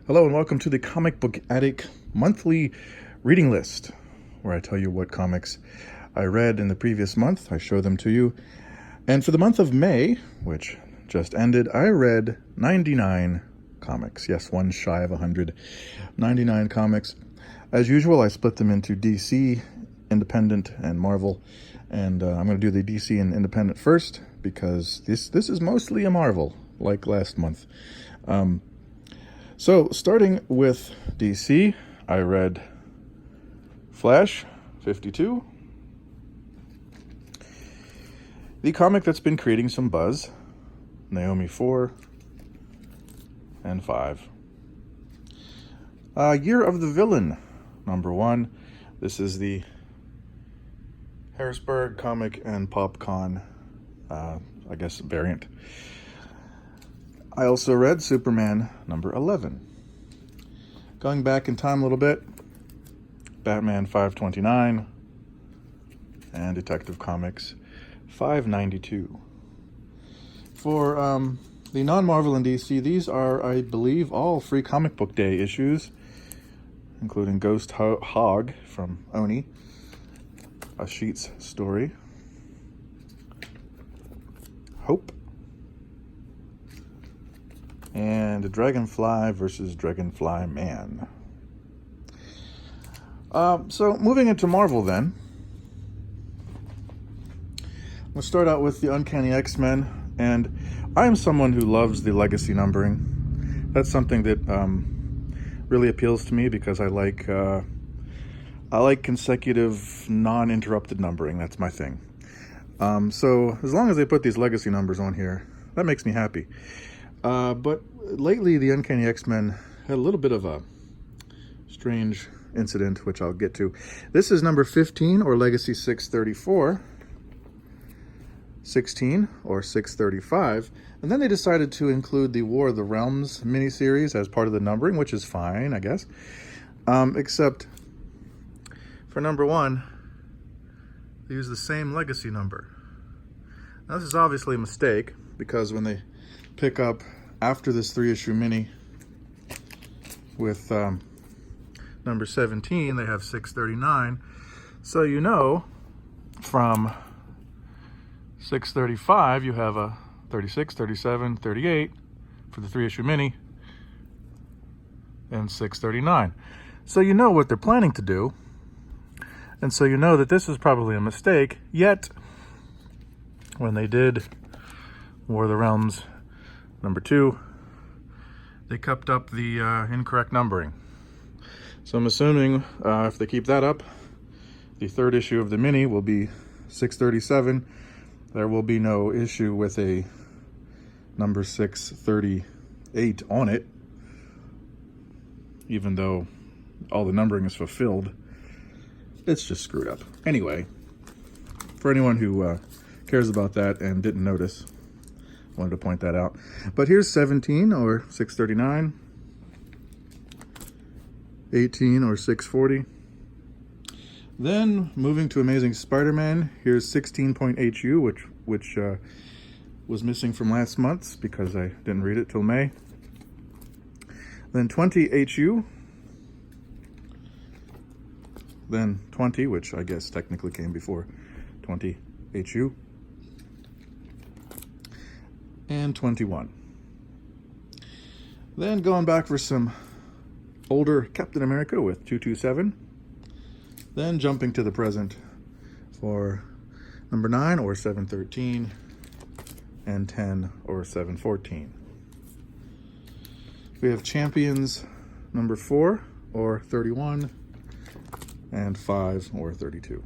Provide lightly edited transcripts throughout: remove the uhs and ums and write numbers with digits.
Hello and welcome to the Comic Book Addict monthly reading list, where I tell you what comics I read in the previous month. I show them to you. And for the month of May, which just ended, I read 99 comics. Yes, one shy of 100. 99 comics. As usual, I split them into DC, Independent, and Marvel. And I'm going to do the DC and Independent first, because this is mostly a Marvel, like last month. So, starting with DC, I read Flash 52, the comic that's been creating some buzz, Naomi 4 and 5. Year of the Villain, number 1. This is the Harrisburg Comic and PopCon, I guess, variant. I also read Superman number 11. Going back in time a little bit, Batman 529 and Detective Comics 592. For the non-Marvel and DC, these are, I believe, all free comic book day issues, including Ghost Hog from Oni, a Sheets story, Hope, and Dragonfly versus Dragonfly Man. So moving into Marvel then, we'll start out with the Uncanny X-Men, and I am someone who loves the legacy numbering. That's something that really appeals to me because I like consecutive, non-interrupted numbering. That's my thing. So as long as they put these legacy numbers on here, that makes me happy. But lately, the Uncanny X-Men had a little bit of a strange incident, which I'll get to. This is number 15, or Legacy 634, 16, or 635, and then they decided to include the War of the Realms miniseries as part of the numbering, which is fine, I guess. Except for number 1, they use the same legacy number. Now, this is obviously a mistake, because when they pick up after this 3-issue mini with number 17, they have 639. So you know from 635 you have a 36, 37, 38 for the 3-issue mini, and 639. So you know what they're planning to do, and so you know that this is probably a mistake. Yet when they did War of the Realms number 2, they kept up the incorrect numbering. So I'm assuming if they keep that up, the 3rd issue of the mini will be 637. There will be no issue with a number 638 on it, even though all the numbering is fulfilled. It's just screwed up. Anyway, for anyone who cares about that and didn't notice, wanted to point that out. But here's 17, or 639, 18, or 640. Then moving to Amazing Spider-Man, here's 16.HU, which was missing from last month's because I didn't read it till May. Then 20HU. Then 20, which I guess technically came before 20HU. And 21. Then going back for some older Captain America with 227. Then jumping to the present for number 9, or 713, and 10, or 714. We have Champions number 4, or 31, and 5, or 32.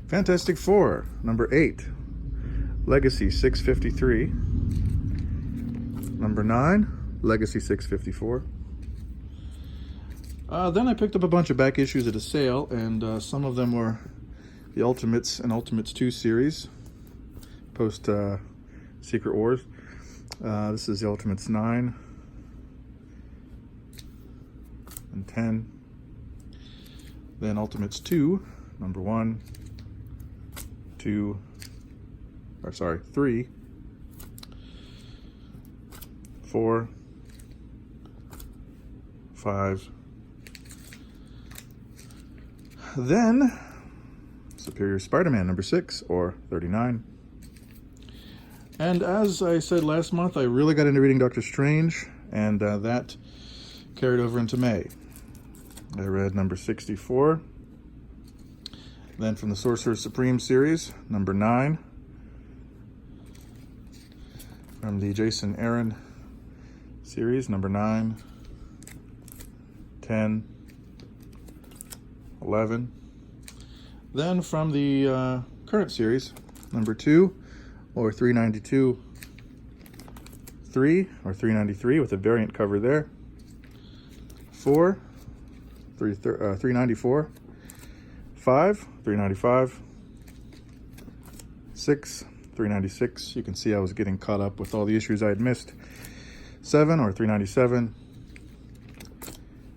Fantastic Four number 8, Legacy 653, number 9, Legacy 654. Then I picked up a bunch of back issues at a sale, and some of them were the Ultimates and Ultimates 2 series, post Secret Wars. This is the Ultimates 9 and 10. Then Ultimates 2, number 1, 2, or sorry, 3, 4, 5. Then, Superior Spider-Man number 6, or 39. And as I said last month, I really got into reading Doctor Strange, and that carried over into May. I read number 64. Then from the Sorcerer Supreme series, number 9. From the Jason Aaron series, number 9, 10, 11. Then from the current series, number 2, or 392, 3, or 393 with a variant cover there, 4, 394, 5, 395, 6, 396. You can see I was getting caught up with all the issues I had missed. 7, or 397,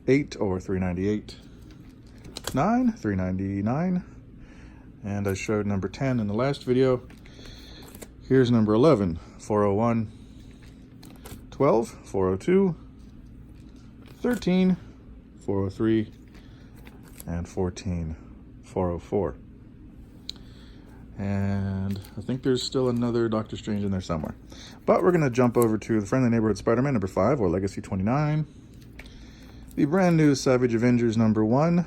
8, or 398, 9, 399, and I showed number 10 in the last video. Here's number 11, 401, 12, 402, 13, 403, and 14, 404. And I think there's still another Doctor Strange in there somewhere. But we're going to jump over to the Friendly Neighborhood Spider-Man number 5, or Legacy 29. The brand new Savage Avengers number 1.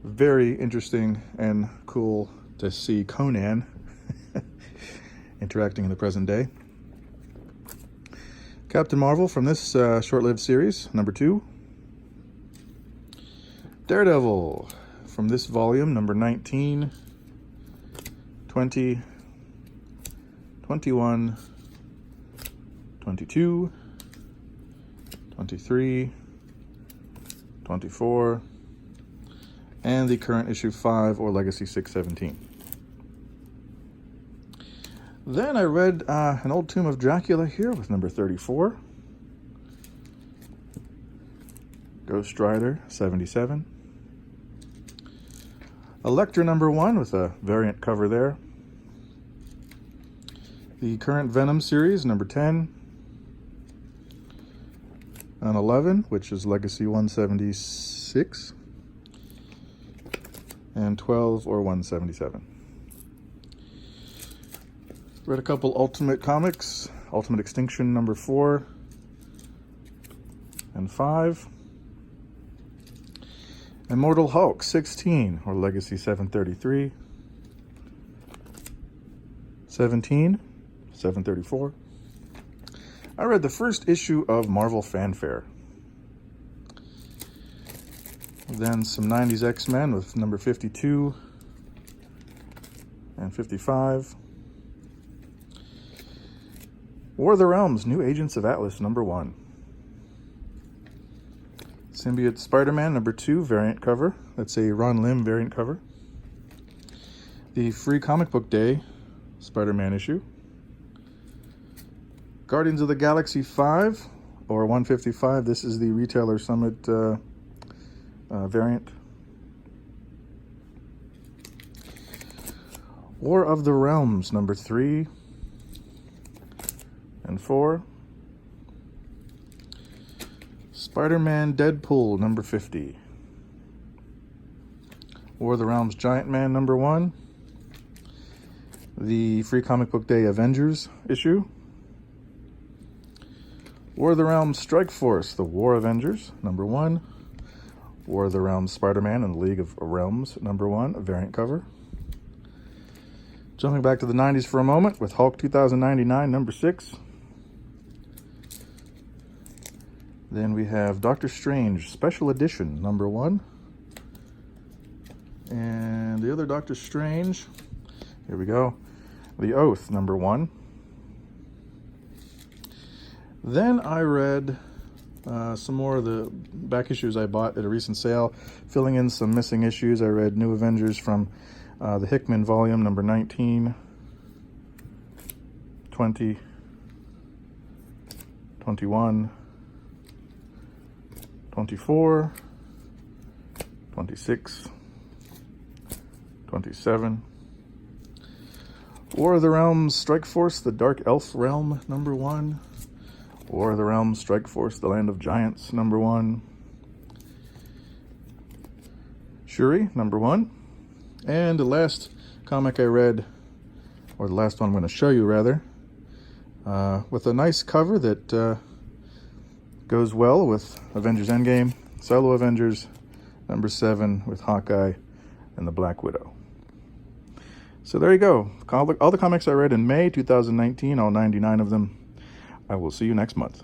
Very interesting and cool to see Conan interacting in the present day. Captain Marvel from this short-lived series, number 2. Daredevil from this volume, number 19, 20, 21, 22, 23, 24, and the current issue 5, or Legacy 617. Then I read an old Tomb of Dracula here with number 34. Ghost Rider 77. Elektra number 1 with a variant cover there. The current Venom series, number 10. And 11, which is Legacy 176. And 12, or 177. Read a couple Ultimate Comics. Ultimate Extinction number 4 and 5. Immortal Hulk 16, or Legacy 733. 17, 734. I read the first issue of Marvel Fanfare. Then some 90s X-Men with number 52 and 55. War of the Realms, New Agents of Atlas, number 1. Symbiote Spider-Man, number 2, variant cover. That's a Ron Lim variant cover. The Free Comic Book Day Spider-Man issue. Guardians of the Galaxy 5, or 155. This is the Retailer Summit variant. War of the Realms, number 3 and 4. Spider-Man Deadpool, number 50. War of the Realms Giant Man, number 1. The Free Comic Book Day Avengers issue. War of the Realms Strike Force, the War Avengers, number 1. War of the Realms Spider-Man and the League of Realms, number 1, a variant cover. Jumping back to the 90s for a moment with Hulk 2099, number 6. Then we have Doctor Strange Special Edition, number 1. And the other Doctor Strange, here we go, The Oath, number 1. Then I read some more of the back issues I bought at a recent sale, filling in some missing issues. I read New Avengers from the Hickman volume, number 19, 20, 21, 24, 26, 27. War of the Realms Strike Force, the Dark Elf Realm, number 1. War of the Realms Strike Force, the Land of Giants, number 1. Shuri, number 1. And the last comic I read, or the last one I'm going to show you rather, with a nice cover that goes well with Avengers Endgame, Solo Avengers, number 7 with Hawkeye and the Black Widow. So there you go. All the comics I read in May 2019, all 99 of them. I will see you next month.